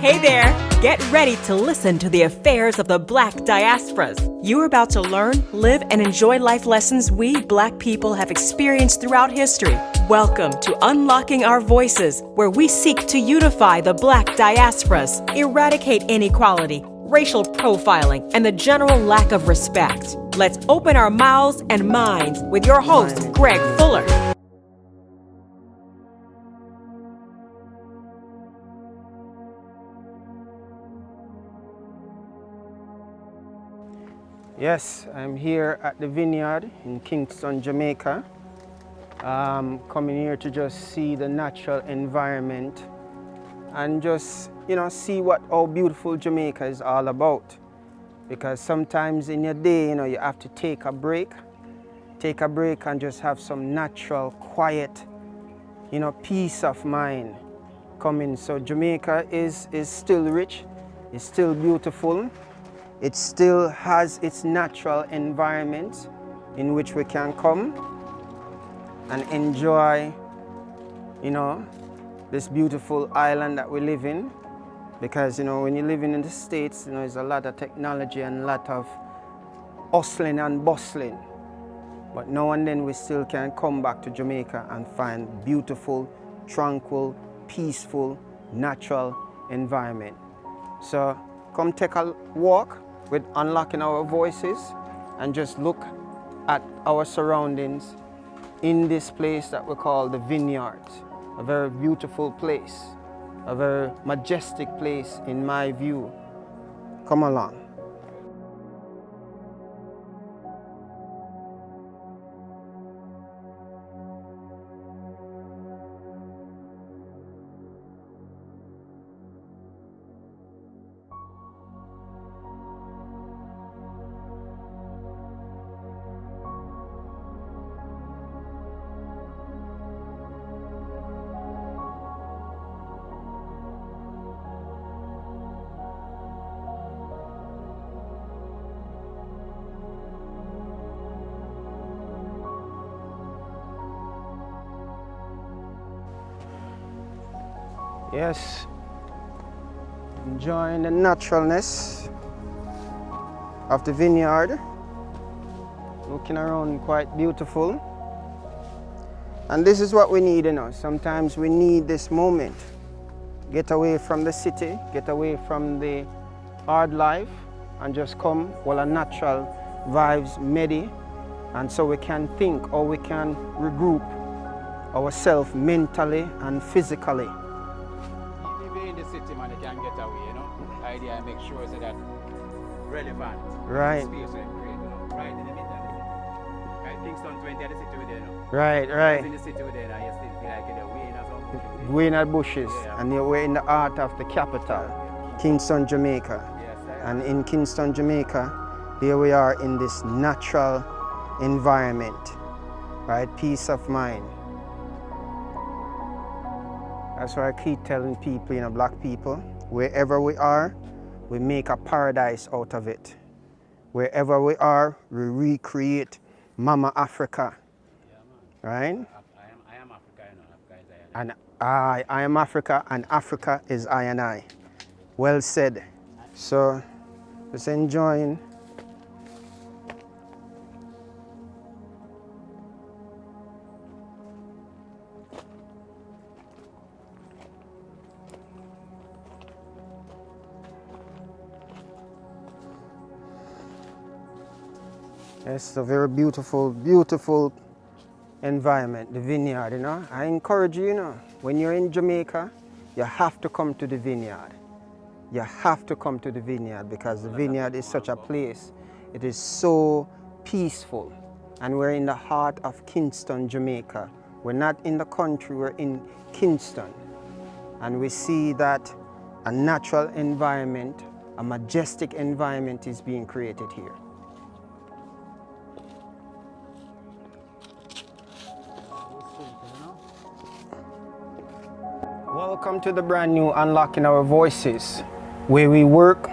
Hey there! Get ready to listen to the affairs of the Black diasporas. You're about to learn, live, and enjoy life lessons we Black people have experienced throughout history. Welcome to Unlocking Our Voices, where we seek to unify the Black diasporas, eradicate inequality, racial profiling, and the general lack of respect. Let's open our mouths and minds with your host, Greg Fuller. Yes, I'm here at the Vinn Yawd in Kingston, Jamaica. Coming here to just see the natural environment and just, see what how beautiful Jamaica is all about. Because sometimes in your day, you have to take a break and just have some natural, quiet, peace of mind coming. So Jamaica is still rich, it's still beautiful. It still has its natural environment in which we can come and enjoy, this beautiful island that we live in. Because, when you're living in the States, there's a lot of technology and a lot of hustling and bustling. But now and then we still can come back to Jamaica and find beautiful, tranquil, peaceful, natural environment. So come take a walk with Unlocking Our Voices and just look at our surroundings in this place that we call the Vinn Yawd. A very beautiful place, a very majestic place in my view. Come along. Yes, enjoying the naturalness of the Vinn Yawd. Looking around, quite beautiful. And this is what we need, Sometimes we need this moment. Get away from the city, get away from the hard life, and just come while our natural vibes medi, and so we can think or we can regroup ourselves mentally and physically. City man, you can get away, The idea I make sure so that relevant. Right. Space we create, right in the middle. Right, Kingston 20 at the city with Right. In the city with you still feel like you're way in something. Way in the bushes, and you're way in the heart of the capital, Kingston, Jamaica. Yes, and in Kingston, Jamaica, here we are in this natural environment, right? Peace of mind. That's why I keep telling people, Black people, wherever we are, we make a paradise out of it. Wherever we are, we recreate Mama Africa, right? I am Africa, Africa is I and And I am Africa, and Africa is I and I. Well said. So, just enjoying. It's a very beautiful, beautiful environment, the Vinn Yawd, I encourage you, when you're in Jamaica, you have to come to the Vinn Yawd. You have to come to the Vinn Yawd because the Vinn Yawd is such a place. It is so peaceful. And we're in the heart of Kingston, Jamaica. We're not in the country, we're in Kingston. And we see that a natural environment, a majestic environment is being created here. Welcome to the brand new Unlocking Our Voices, where we work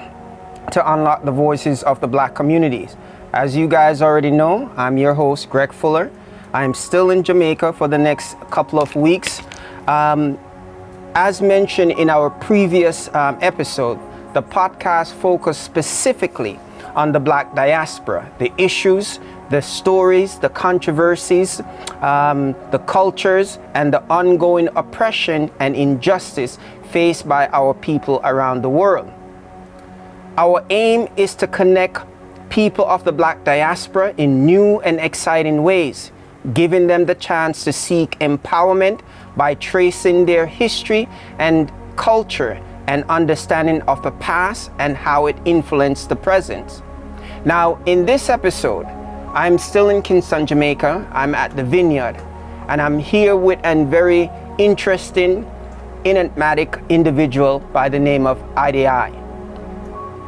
to unlock the voices of the Black communities. As you guys already know, I'm your host, Greg Fuller. I'm still in Jamaica for the next couple of weeks. As mentioned in our previous episode, the podcast focused specifically on the Black diaspora, the issues, the stories, the controversies, the cultures, and the ongoing oppression and injustice faced by our people around the world. Our aim is to connect people of the Black diaspora in new and exciting ways, giving them the chance to seek empowerment by tracing their history and culture and understanding of the past and how it influenced the present. Now, in this episode, I'm still in Kingston, Jamaica. I'm at the Vinn Yawd, and I'm here with a very interesting, enigmatic individual by the name of IDI.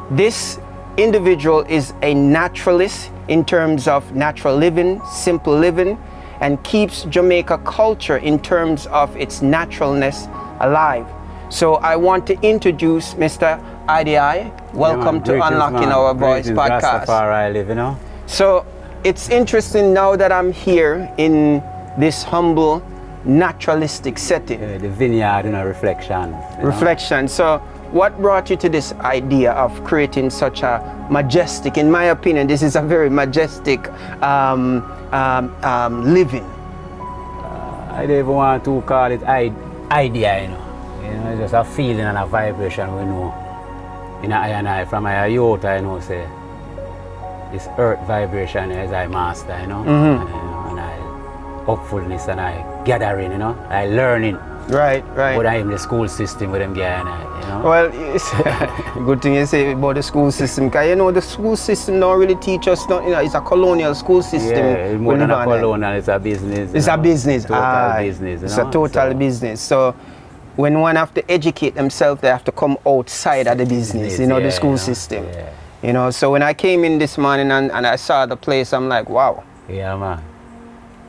This individual is a naturalist in terms of natural living, simple living, and keeps Jamaica culture in terms of its naturalness alive. So I want to introduce Mr. IDI. Welcome to Unlocking Our Voice podcast. Rastafari live, you know? So it's interesting now that I'm here in this humble, naturalistic setting. Yeah, the Vinn Yawd, you know, reflection. Reflection. So what brought you to this idea of creating such a majestic, in my opinion, this is a very majestic living? I don't even want to call it idea, you know. You know, it's just a feeling and a vibration we know. In I and I, from my youth, I know, say, this earth vibration is I master, you know. And I hopefulness and I gathering, you know, I learning. Right. But I am the school system with them guy and I, you know. Well, good thing you say about the school system, because you know the school system don't really teach us, you know, it's a colonial school system. Yeah, it's more than a colonial, it's a business. It's a business. Total business, you know? It's a total business. So when one have to educate themselves, they have to come outside of the business, you know, the school system. Yeah. You know, so when I came in this morning and I saw the place, I'm like, wow. Yeah, man.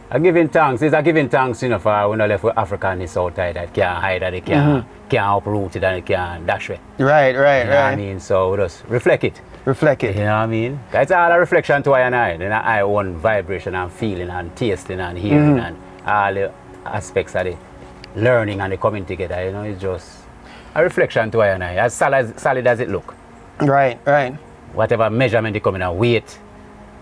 I'm giving thanks. It's a giving thanks, you know, for when I left with Africanness outside that can't hide, that they can't uproot it and they can't dash it. Right. You know what I mean? So we just reflect it. Reflect it. You know what I mean? It's all a reflection to I and I. Then I own vibration and feeling and tasting and hearing and all the aspects of the learning and the coming together. You know, it's just a reflection to I and I. As solid as it look. Right. Whatever measurement they come in, weight,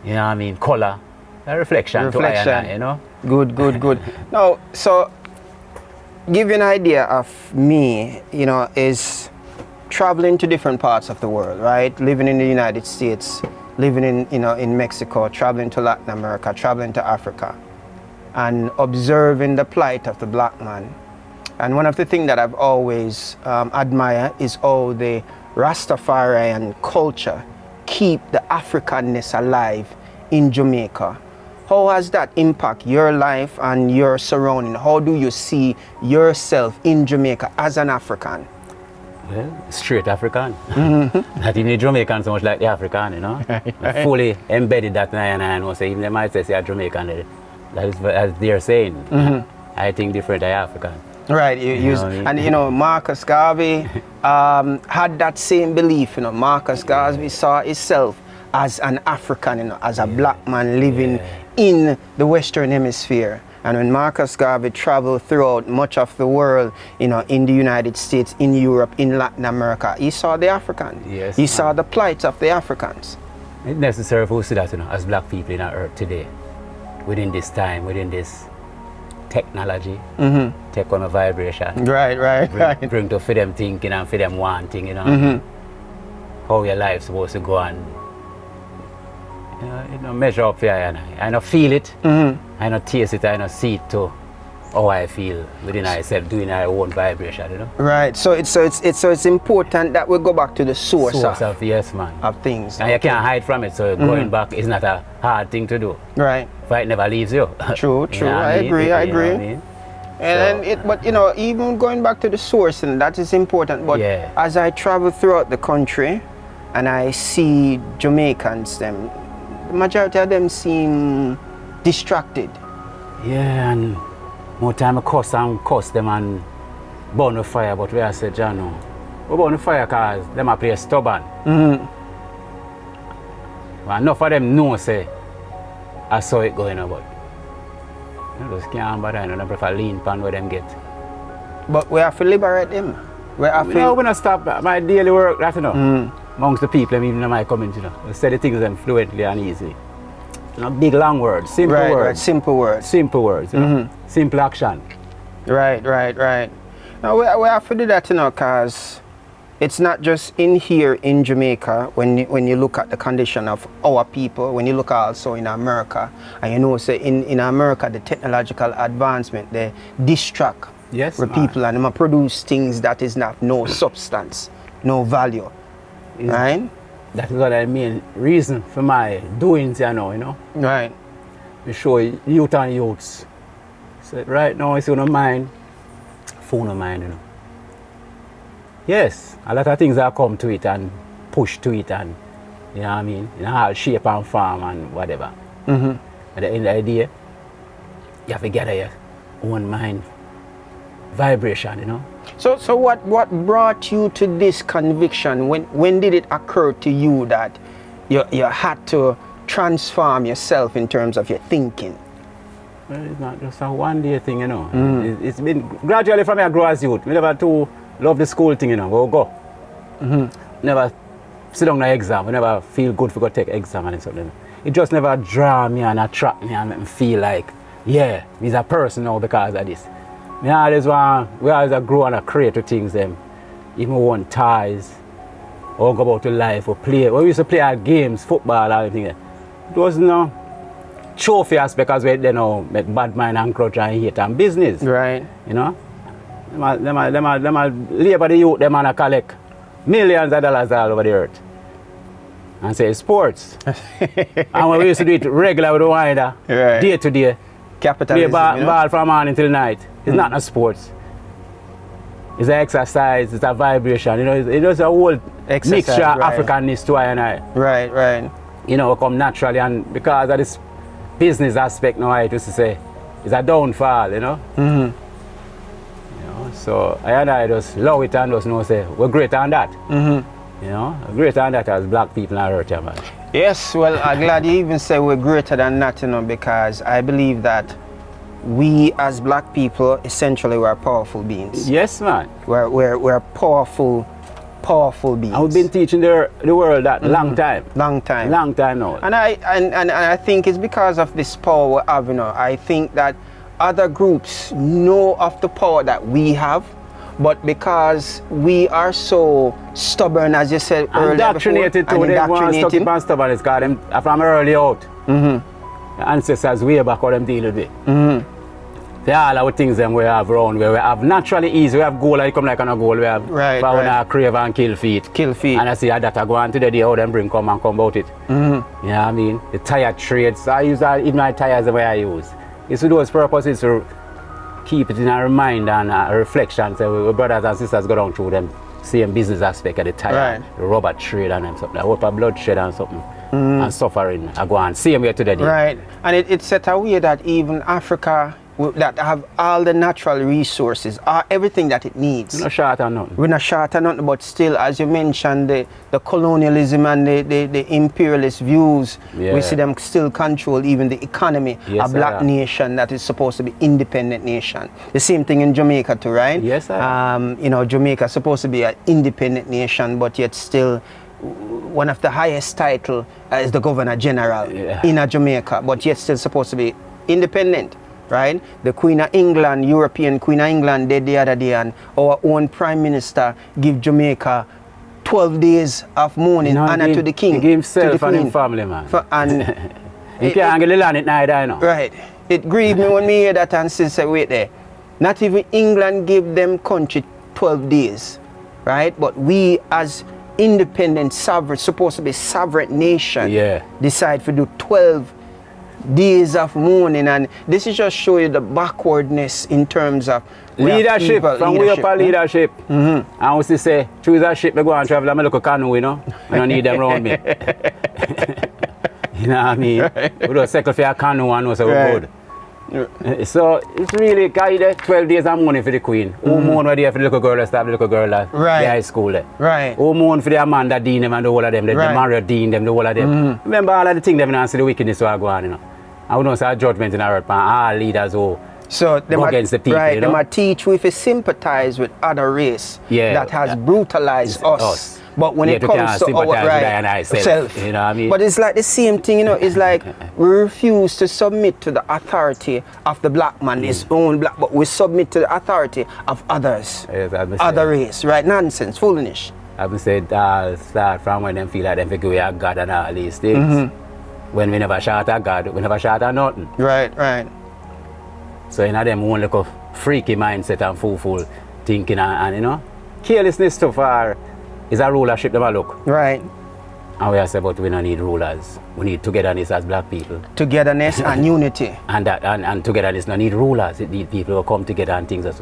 you know what I mean, color. A reflection to I and I, you know? Good. Now, so give you an idea of me, you know, is traveling to different parts of the world, right? Living in the United States, living in, you know, in Mexico, traveling to Latin America, traveling to Africa, and observing the plight of the Black man. And one of the things that I've always admired is how the Rastafarian culture keep the Africanness alive in Jamaica. How has that impact your life and your surrounding? How do you see yourself in Jamaica as an African? Well, straight African. Not even the Jamaican so much like the African, you know? Right. Fully embedded that in I know. So even they might say a Jamaican, that is as they're saying. I think different than African. Right, and you know, Marcus Garvey had that same belief, you know. Marcus Garvey saw himself as an African, you know, as a Black man living in the Western Hemisphere. And when Marcus Garvey traveled throughout much of the world, you know, in the United States, in Europe, in Latin America, he saw the Africans. Yes, he saw the plight of the Africans. It's necessary for us to see that, you know, as Black people in our earth today, within this time, within this technology, take on a vibration. Right. Bring to for them thinking and for them wanting, you know, how your life's supposed to go on. You know, measure up for I know feel it, I know taste it, I know see it too. How I feel within myself, doing our own vibration, you know. Right. So it's important that we go back to the source of yes, man, of things. And you can't hide from it. So going back is not a hard thing to do. Right. But it never leaves you. True. You know I agree. And but you know, even going back to the source, and that is important. But as I travel throughout the country, and I see Jamaicans, the majority of them seem distracted. Yeah, and more time I cuss them and burn the fire, but we I said, Jano, we burn the fire because them a play stubborn. And enough of them know, say, I saw it going on, but you just can't bother, I prefer lean pan where them get. But we have to liberate them. We have to... No, we're not stop my daily work, that, you know. Amongst the people, even in my community, you know. We say the things them fluently and easily. You know, big long words, simple words. Right, simple words. Simple words, you know. Simple action. Right. Now we have to do that, you know, because it's not just in here in Jamaica when you look at the condition of our people, when you look also in America, and you know, say in America, the technological advancement, they distract the people and they produce things that is not no substance, no value, right? That is what I mean. Reason for my doings, you know. Right. We show youth and youths. So right now, it's on the mind, phone of mind, you know. Yes, a lot of things have come to it and push to it and, you know what I mean, in all shape and form and whatever. At the end of the day, you have to get your own mind vibration, you know. So what brought you to this conviction? When did it occur to you that you had to transform yourself in terms of your thinking? Well, it's not just a one day thing, you know. It's been gradually from I grow as youth. We never too love the school thing, you know. We'll go. Never sit down on the exam. We never feel good if we go take exam and something. It just never draw me and attract me and make me feel like, yeah, he's a person now because of this. We always grow and create things them. Even we want ties, or go about to life, or play. When we used to play our games, football, and everything. It was no trophy aspect because we make bad mind and grudge and hate and business. Right. You know? Them labor the youth, them and collect millions of dollars all over the earth. And say sports. And when we used to do it regular with the wider, day to day. Capitalism, play ball from morning till night. It's not a sports. It's an exercise, it's a vibration, you know, it's a whole mixture of Africanness to I and I. Right. You know, come naturally, and because of this business aspect now, I used to say, it's a downfall, you know. You know, so I and I just love it and just know say, we're greater than that. You know, greater than that as black people in Earth, man. Yes, well, I'm glad you even say we're greater than that, you know, because I believe that we as black people, essentially, we're powerful beings. Yes, man. We're powerful beings. And we've been teaching the world that long time. Long time now. And I think it's because of this power we have, you know. I think that other groups know of the power that we have, but because we are so stubborn, as you said earlier, indoctrinated too. They want to keep on stubbornness because them from early out. The ancestors way back how them deal with it. They all our things them we have around where we have naturally easy. We have goal and come like on a goal. We have power crave and kill feet. And I see that I go on to the day how them bring come about it. You know what I mean? The tire trades. I use even my tires the way I use. It's for those purposes to keep it in a reminder and a reflection. So we brothers and sisters go down through them same business aspect of the tire, the rubber trade and them something. I hope a bloodshed and something. And suffering. I go on same way to the day. Right. And it set a way that even Africa that have all the natural resources, everything that it needs. We're not short on nothing. We're not short on nothing, but still, as you mentioned, the colonialism and the imperialist views, we see them still control even the economy. A black nation that is supposed to be independent nation. The same thing in Jamaica too, right? Yes, sir. You know, Jamaica is supposed to be an independent nation, but yet still one of the highest title is the Governor General in Jamaica, but yet still supposed to be independent. Right? The Queen of England, European Queen of England, did the other day, and our own Prime Minister give Jamaica 12 days of mourning honor to the King. He give himself and his family, man. You can't get the land it neither, you know. Right. It grieved me when me hear that and say, wait there. Not even England give them country 12 days. Right? But we as independent, sovereign, supposed to be sovereign nation, decide to do 12 days of mourning, and this is just show you the backwardness in terms of leadership. From way up leadership. And we still say, choose a ship, we go and travel, I'm a look canoe, you know. We don't need them around me. You know what I mean? We don't settle for a canoe and know so we're good. So it's really guided 12 days of mourning for the Queen. Who mourn where they have for the little girl that stopped the little girl at the high school there. Who mourn for the Amanda Dean them and the whole of them, the Mario Dean them, the whole of them. Remember all of the things them and see the wickedness that go on, you know. I would not say a judgment in our earth, but all leaders who So they go against the people, right, you know? they might teach we to sympathize with other race that has brutalized us. But when it comes to our self, you know what I mean? But it's like the same thing, you know, it's like we refuse to submit to the authority of the black man, his own black, but we submit to the authority of others, other race, right? Nonsense, foolish. I would say start from when them feel like them figure we are God and all these things. When we never shout at God, we never shout at nothing. Right. So you know them own like a freaky mindset and fool thinking and you know, carelessness so far is a rulership that I look. Right. And we are saying, but we don't need rulers. We need togetherness as black people. Togetherness and unity. And togetherness don't need rulers. It need people who come together and things that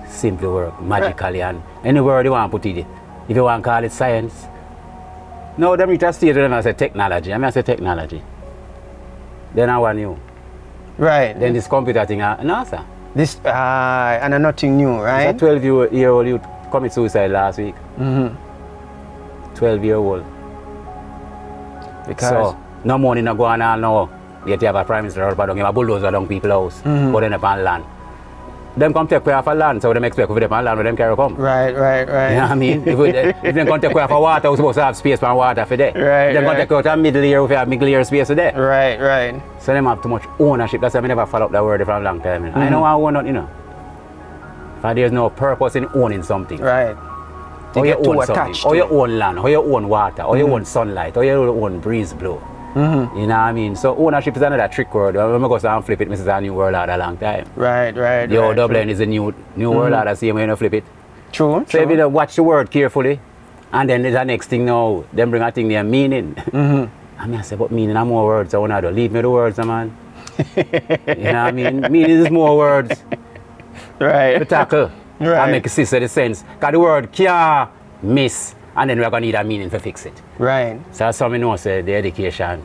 simply work magically and any word you want to put it. If you want to call it science. No, them you just say to them I say technology. I say technology. Then I want you. Right. Then this computer thing, no sir. This and nothing new, right? It's a 12-year-old youth committed suicide last week. 12-year-old. Because so no money no go on now. Yet you have a prime minister out of a bulldozer down people's house, but then upon land. Them come take care of land, so them expect with them on land where them carry come. Right. You know what I mean? if them come take care of water, we're supposed to have space for water for there. Right. Them come take care of middle ear, we have middle ear space for there. Right. So them have too much ownership. That's why I never follow up that word for a long time. I know I own nothing, you know. But there's no purpose in owning something. Right. Or you own something, or you own land, or you own water, or you own sunlight, or you own breeze blow. You know what I mean? So ownership is another trick word. When I go and flip it, this is a new world order a long time. Right. The Dublin is a new world order, same way you flip it. True. So if you watch the word carefully, and then there's the next thing now, then bring a thing there, meaning. I mean, I say, but meaning are more words, I want to do. Leave me the words, man. You know what I mean? Meaning is more words. Right. To tackle. Right. And make it sense of the sense. Because the word can't miss, and then we're going to need a meaning to fix it. Right. So that's how I know, say, the education,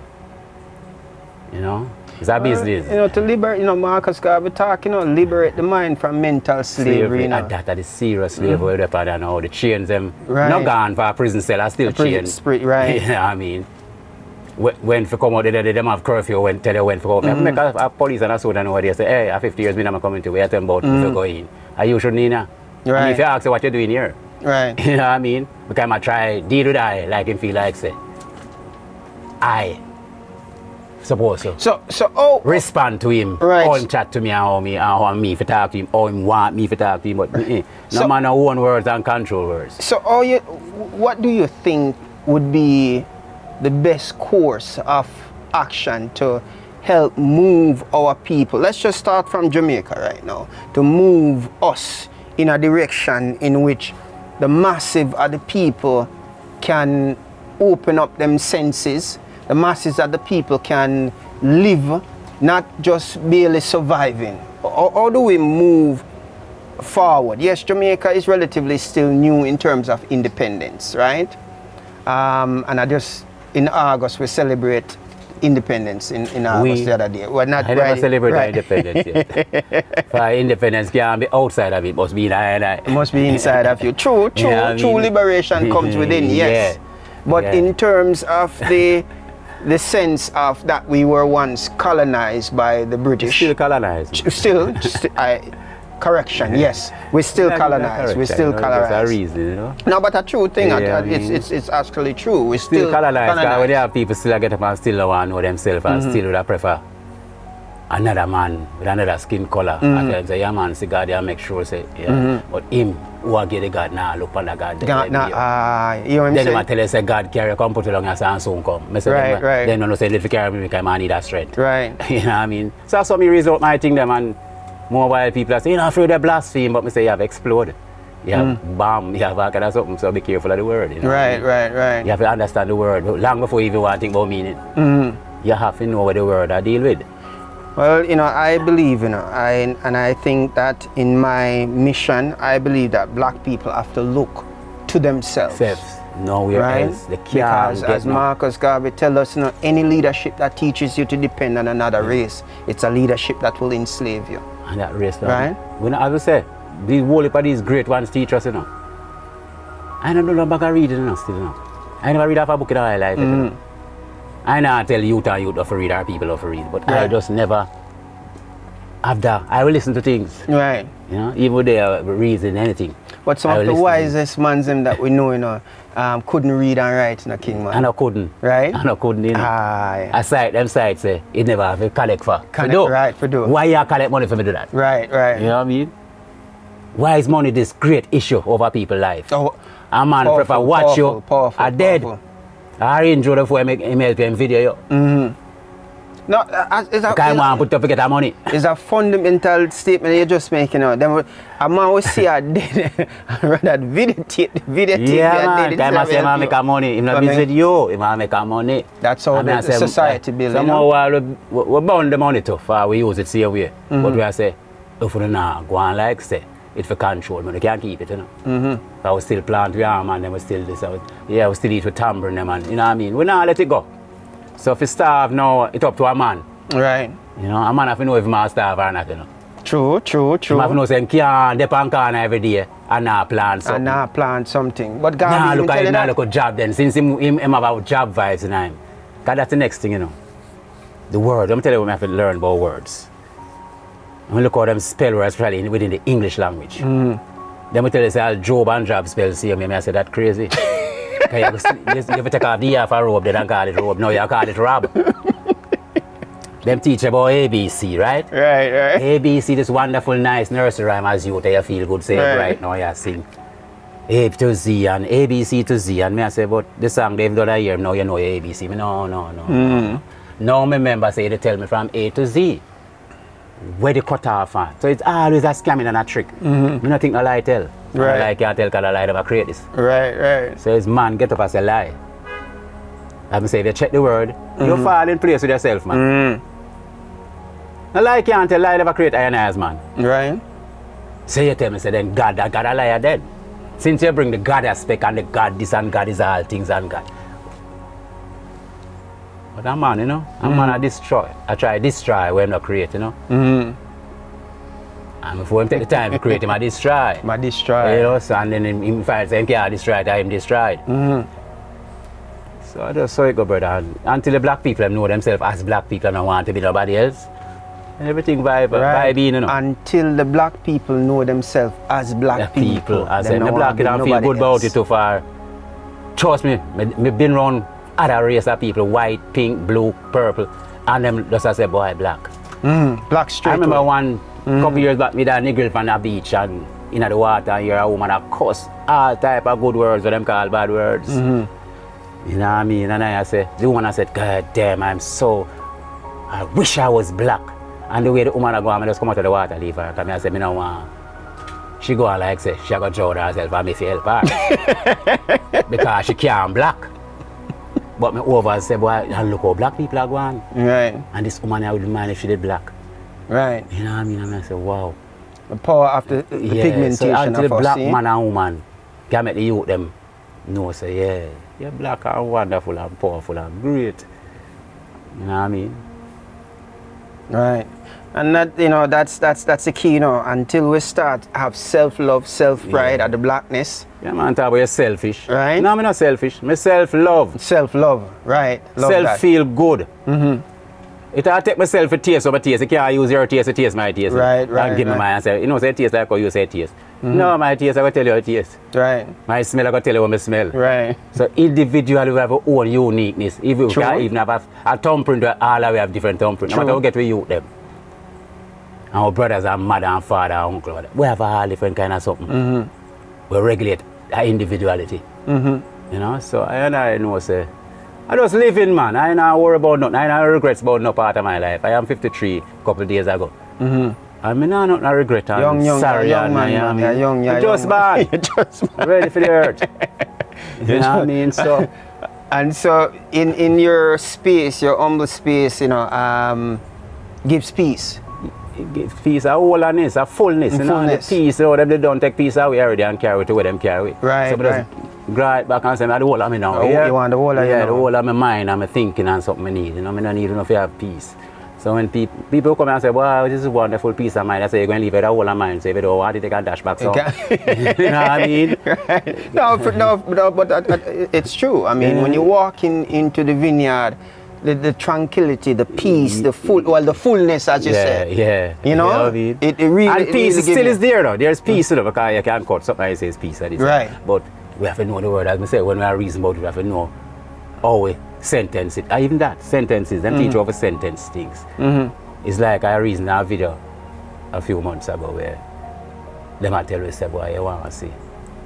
you know, it's a business. You know, to liberate, you know, Marcus Garvey talk, you know, liberate the mind from mental slavery. You know. That is serious slavery, and now the chains them, right. not gone for a prison cell, are still chains. Right. You know what I mean? When for come out, they them have curfew, tell you when for come. Make a police and a soldier know what they say, hey, after 50 years, I'm coming to where I'm about to go in. And you should need. Right. And if you ask what you're doing here, right. You know what I mean? Because I try deal with I like him feel like say I suppose so respond to him, right. Or him chat to me and how me for talk to him, or him want me for talk to him, but no man own words and control words. So what do you think would be the best course of action to help move our people? Let's just start from Jamaica right now, to move us in a direction in which the masses of the people can open up them senses, the masses of the people can live, not just barely surviving. How do we move forward? Yes, Jamaica is relatively still new in terms of independence, right? In August we celebrate independence in August the other day. We're not I never celebrate independence yet. For independence can't be outside of it, must be inside. It must be inside of you. True liberation comes within, yes. But in terms of the sense of that we were once colonized by the British. Still colonized. Correction, yes. We're still colonized. We're still colonized. That's a reason, you know. No, but a true thing. It's actually true. We're still colonized. Because when you have people still get up and still don't want to know themselves and still would prefer another man with another skin color. I tell them, say, yeah man, see God, make sure, say, but him who are get the God now, look on the God. You know what I'm saying? Then they tell you, say, God carry, come put it along and soon come. Right. Then when they say, if you carry me, because I need that strength. Right. You know what I mean? So that's what me reason my thing them and more while people are saying, you're not afraid of blaspheme, but me say you have exploded. You have bomb, you have all kind of something, so be careful of the word. You know right. You have to understand the word. Long before you even want to think about meaning. You have to know what the word I deal with. Well, you know, I believe, you know, I think that in my mission, I believe that black people have to look to themselves. Nowhere else. They can't because as Marcus Garvey tells us, you know, any leadership that teaches you to depend on another race, it's a leadership that will enslave you. And that race, right? When I say, these whole heap of these great ones teach us, you know. I don't know about reading, you know, still, you know. I never read off a book in my life, you know. I know I tell youth and youth of read or people of read, but I just never after, I will listen to things. Right. You know, even they are reading anything. But some of the wisest men that we know, you know, couldn't read and write, you know, King man. And I couldn't. Right? And I couldn't, you know. Yeah. Aside, them sites say, it never have to collect for. Right, for do. Why you collect money for me to do that? Right. You know what I mean? Why is money this great issue over people's life? Oh, a man prefer watch you are dead. I enjoy the for make email to him video you. Mm-hmm. No, I put to forget that money. It's a fundamental statement you're just making out. Then a man will see a dead and run that video tape. Yeah, man. I say man make a money. If not visit you, he man make a money. That's how the society builds. Somehow we bound the money too for we use it same way. But we say, if we not go on like say, it's for control, but we can't keep it, you know. I was still plant with arm and then we still this. Yeah, we still eat with tambourine them and you know what I mean? We not let it go. So if you starve now, it's up to a man. Right. You know, a man have to know if he must starve or not, you know. True. He have to know saying can't depend on every day and not plant something. But God nah, look at him now, look at job then. Since him about job vibes in him. Because that's the next thing, you know. The word. Let me tell you what we have to learn about words. And we look how them spell words probably within the English language. Then we tell you say Job and Job spell same. I say that crazy. You have to take off the half a robe, they don't call it robe. No, you call it rob. Them teach about ABC, right? Right. ABC, this wonderful, nice nursery rhyme as you feel good, say right now, you sing A to Z and ABC to Z. And me I say, but the song they've done a year, now you know your ABC. Me, no. Now my member say they tell me from A to Z. Where the cut off on. So it's always a scamming and a trick. Me not think no lie tell. Right. Like can't tell because I lie never create this. Right. So it's man get up as a lie. I'm say if you check the word, you fall in place with yourself, man. No lie can't tell lie never create iron eyes, man. Right. So you tell me say then God a liar then. Since you bring the God aspect and the God this and God is all things and God. But a man, you know, a man I destroy. I try to destroy when I create, you know. And before him take the time to create him, I destroy. You know, so and then him find say him can't destroy it, him destroyed. So I just saw it go, brother. And until the black people know themselves as black people and don't want to be nobody else. And everything vibe, you know. Until the black people know themselves as black people. I said, the black people don't feel good about it too far. Trust me, I've been around other race of people, white, pink, blue, purple, and them just I say, boy, black. Black straight. I remember one couple years back, me that nigga from the beach and in the water and hear a woman that cuss all type of good words, what them call bad words. You know what I mean? And I say, the woman I said, God damn, I wish I was black. And the way the woman I go, I just come out of the water, leave her. Because I said, me no want. She go on like say, she go drown herself and me feel help her. Because she can't black. But me over and say, boy, look how black people are going. Right. And this woman I wouldn't mind if she did black. Right. You know what I mean? And I say, wow. The power of the pigmentation so until of the us, black man and woman can make the youth them know, say, you're black and wonderful and powerful and great. You know what I mean? Right. And that, you know, that's the key, you know, until we start have self-love, self-pride at the blackness. Yeah, man, talk about you're selfish. Right. No, I'm not selfish. I'm self-love. Self-love, right. Self-feel good. It'll take myself a taste of my taste. You can't use your taste to taste my taste. Right. And give me my answer. You know, say taste like how you say taste. No, my taste, I will tell you how taste. Right. My smell, I will tell you what I smell. Right. So individually we have our own uniqueness. If we can even have a thumbprint, all we have different thumbprints. No matter how we get we use them. Our brothers and mother and father and uncle, we have all different kind of something. We regulate our individuality. You know, so I know, say, I just living, man. I don't worry about nothing. I don't regrets about no part of my life. I am 53 a couple of days ago. I mean, I don't regret. I'm sorry, young man. You're just bad. You're just bad. Ready for the earth. You know what I mean? So, and so in your space, your humble space, you know, gives peace. It gives peace, a wholeness, a fullness. You know, the peace, you know, they don't take peace away already and carry it to where them carry. Right, so just grab it back and say, I the whole of me now. You want the whole of you now. The whole of my mind and my thinking and something I need. You know, I don't need enough to have peace. So when people come and say, wow, this is a wonderful peace of mind, I say, you're going to leave it the whole of mind. So if you don't want it, they can dash back. So, you know what I mean? Right. No, but it's true. I mean, when you walk into the vineyard, the tranquility, the peace, the fullness, as you said. Yeah. You know, what I mean? it really. And it peace really still is there though. There's peace though, because you can't cut something and say it's peace. Right. But we have to know the word, as I say, when we are reason about it, we have to know how we sentence it. Even that, sentences, them teach you how to sentence things. It's like I reasoned a video a few months ago where them I tell you, say, boy, you want to see.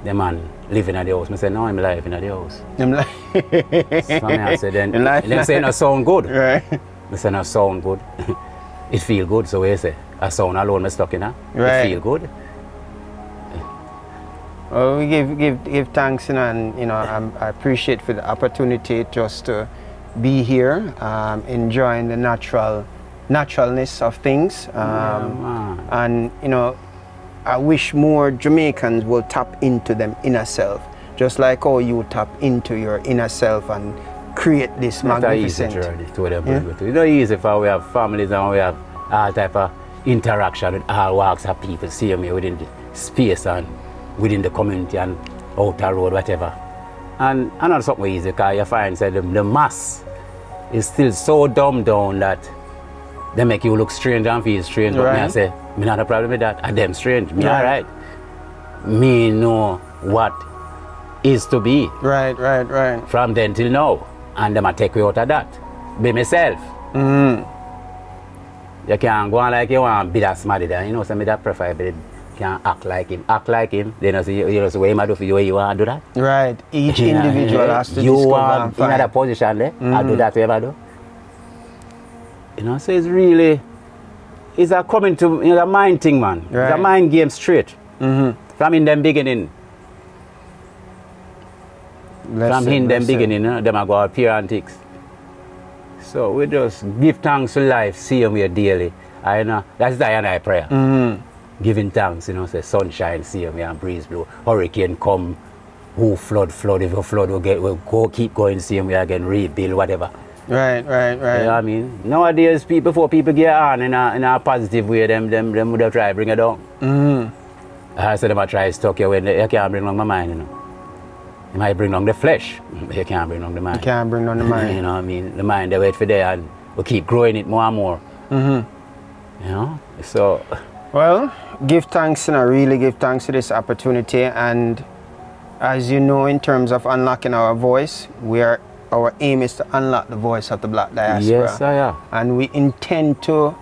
The man living at the house. I say, no, I'm living at the house. I'm like, so I say, then them say, no sound good. Right. I say, no sound good. It feel good, so we say, a sound alone, I'm stuck in it. Right. It feel good. Well, we give thanks, you know, and you know, I appreciate for the opportunity just to be here, enjoying the naturalness of things, and you know, I wish more Jamaicans will tap into them inner self, just like how you tap into your inner self and create this magnificent. It's not easy to them. It's not easy for we have families and we have all type of interaction with all walks of people, see me within the space and within the community and outer road, whatever. And not something easy, because you find that the mass is still so dumbed down that they make you look strange and feel strange. But me I say, me not a problem with that. Them strange. Me alright. Me know what is to be. Right. From then till now. And them I take you out of that. Be myself. You can't go on like you want to be that smarty there. You know, some me that prefer but can't act like him. Act like him. Then you know, so what you do for you, you want to do that. Right. Each individual has to you discover are and find. in that position there. I do that, whatever do. You know, so it's really, it's a coming to, you know, the mind thing, man. Right. It's a mind game straight. From in them beginning. Beginning, you know, them are go pure antics. So we just give thanks to life, see them here daily. I know, that's the I prayer. Giving thanks, you know, say sunshine, see them here and breeze blow. Hurricane come, who flood, if you flood, we'll go keep going, see them here again, rebuild, whatever. Right. You know what I mean? Nowadays, before people get on in a positive way, them would have tried to bring it down. I said them I try to stuck you when you can't bring down my mind, you know. You might bring down the flesh, but you can't bring down the mind. You can't bring down the mind. You know what I mean? The mind, they wait for there and we'll keep growing it more and more. You know? So... Well, give thanks, and I really give thanks to this opportunity. And as you know, in terms of unlocking our voice, our aim is to unlock the voice of the Black diaspora. Yes, I am. And we intend to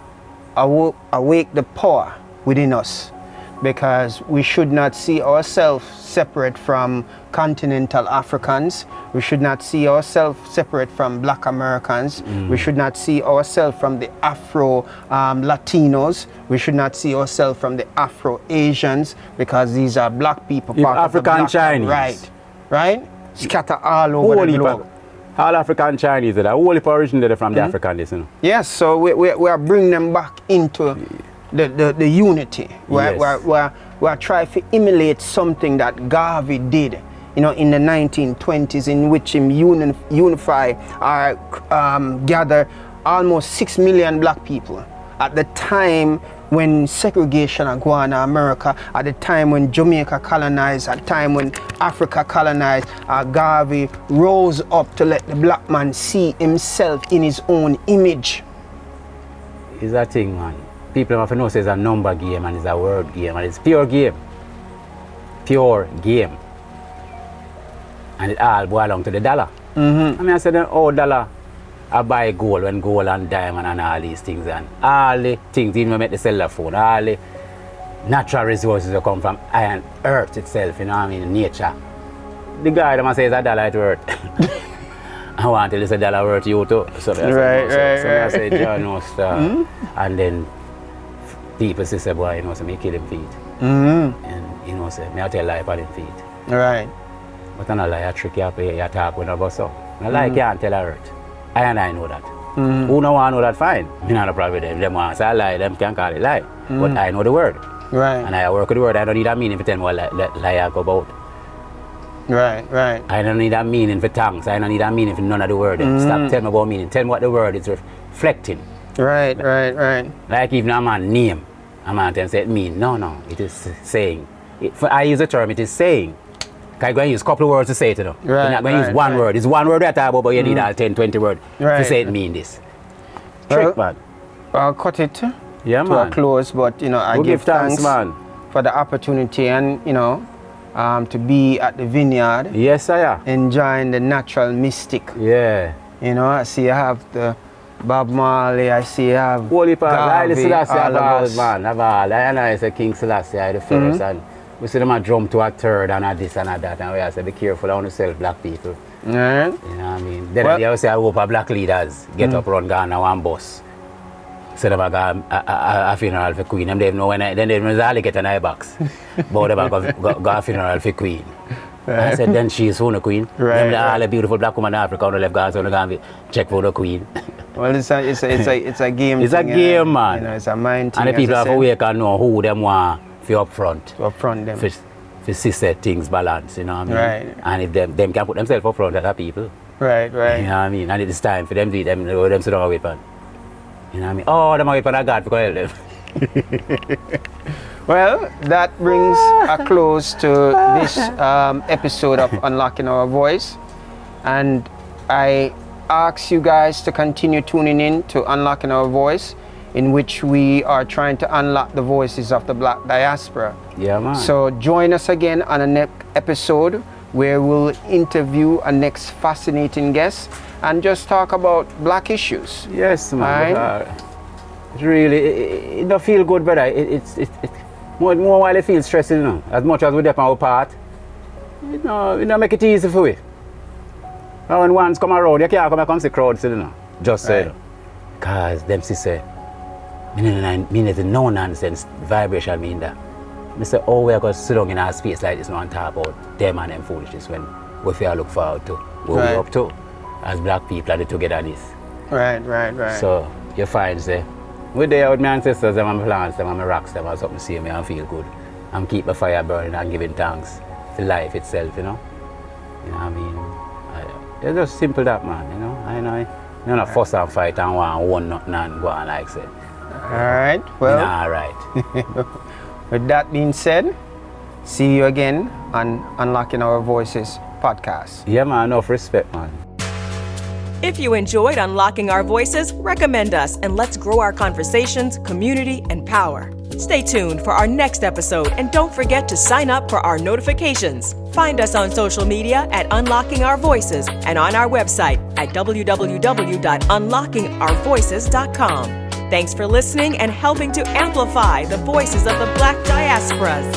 awake the power within us, because we should not see ourselves separate from continental Africans. We should not see ourselves separate from Black Americans. We should not see ourselves from the Afro Latinos. We should not see ourselves from the Afro Asians, because these are Black people. Part African of the Chinese. Right? Scatter all over the globe. All African Chinese, they're all originated from the Africanness, you know. Yes, so we are bringing them back into the unity. We're trying to emulate something that Garvey did, you know, in the 1920s, in which him unify or gather almost 6 million Black people. At the time when segregation had gone to America, at the time when Jamaica colonized, at the time when Africa colonized, Garvey rose up to let the Black man see himself in his own image. It's a thing, man. People have to know it's a number game and it's a word game and it's pure game. Pure game. And it all boils down to the dollar. I mean, I said, oh, dollar, I buy gold when gold and diamond and all these things, and all the things, even make the cellular phone, all the natural resources that come from iron, earth itself, you know what I mean, nature. The guy that says a dollar to earth. I want to say dollar worth you too. So I say John knows and then people say, boy, you know, so me kill him feet. And you know, say, me I tell lie about him feet. Right. But I'm not lie, I trick you up here, you talk when I go so. I lie can't tell her earth. I know that. Who don't want to know that, fine. Me not a problem with them. Them want to say lie, them can call it lie. But I know the word. Right. And I work with the word. I don't need a meaning for tell me what lie I go about. Right. I don't need a meaning for tongues. I don't need a meaning for none of the word. Stop telling me about meaning. Tell me what the word is reflecting. Right. Like even a man name. A man say it mean. No, it is saying. I use the term, it is saying. Because you're going to use a couple of words to say it, you know. Right, You're not going to use one word. It's one word at all, but you need all 10, 20 words to say it mean this. Trick, man. I'll cut it to man. a close, but you know, I give thanks man, for the opportunity and you know, to be at the Vinn Yawd. Yes, I am. Enjoying the natural mystic. Yeah. You know, I see you have the Bob Marley, I see you have Holy Garvey, Selassie, all of us. Man, of all. I know it's a King Selassie, the first, and we see them a drum to a third and a this and a that, and we have to be careful on yourself, black people. Right. You know what I mean? Then they say I hope a black leaders get up run Ghana one bus. So they got a funeral for Queen. Them they know when then they only get an eye box. But they got a funeral for Queen. Right. I said then she is for the Queen. Right. Them all the beautiful black woman in Africa on the left guard, so they can check for the Queen. Well, it's a game. It's a game, man. You know, it's a mind thing. And the people have to wake and know who them want for up front. To up front them. For see set things balance, you know what I mean? Right. And if them can put themselves up front, other people. Right. You know what I mean? And it's time for them to eat them sit down and wait for. You know what I mean? Oh, them wait for God to help them. Well, that brings a close to this episode of Unlocking Our Voice. And I ask you guys to continue tuning in to Unlocking Our Voice, in which we are trying to unlock the voices of the Black diaspora. Yeah, man. So join us again on a next episode where we'll interview a next fascinating guest and just talk about black issues. Yes, man. Right? It really, it don't feel good, brother. It's more while it feels stressing, you know. As much as we dip on our part, you know, make it easy for we. Now when ones come around, you can't come and see crowds, you know. Just say, because them say, mean it's no nonsense vibration mean that. I say, oh, we're going to sit down in our space like this now and talk about them and them foolishness when we feel look forward to what we're up to as black people and the togetherness. Right. So you find, say, we're there with my ancestors, them and my plants, them and my rocks, them and something to see me and feel good. And keep the fire burning and giving thanks for life itself, you know. You know what I mean? It's just simple that, man, you know. I know. You know, fuss and fight and one nothing and go on like that. Alright, well. Alright. With that being said, see you again on Unlocking Our Voices podcast. Yeah, man, enough respect, man. If you enjoyed Unlocking Our Voices, recommend us and let's grow our conversations, community, and power. Stay tuned for our next episode and don't forget to sign up for our notifications. Find us on social media at Unlocking Our Voices and on our website at www.unlockingourvoices.com. Thanks for listening and helping to amplify the voices of the Black diasporas.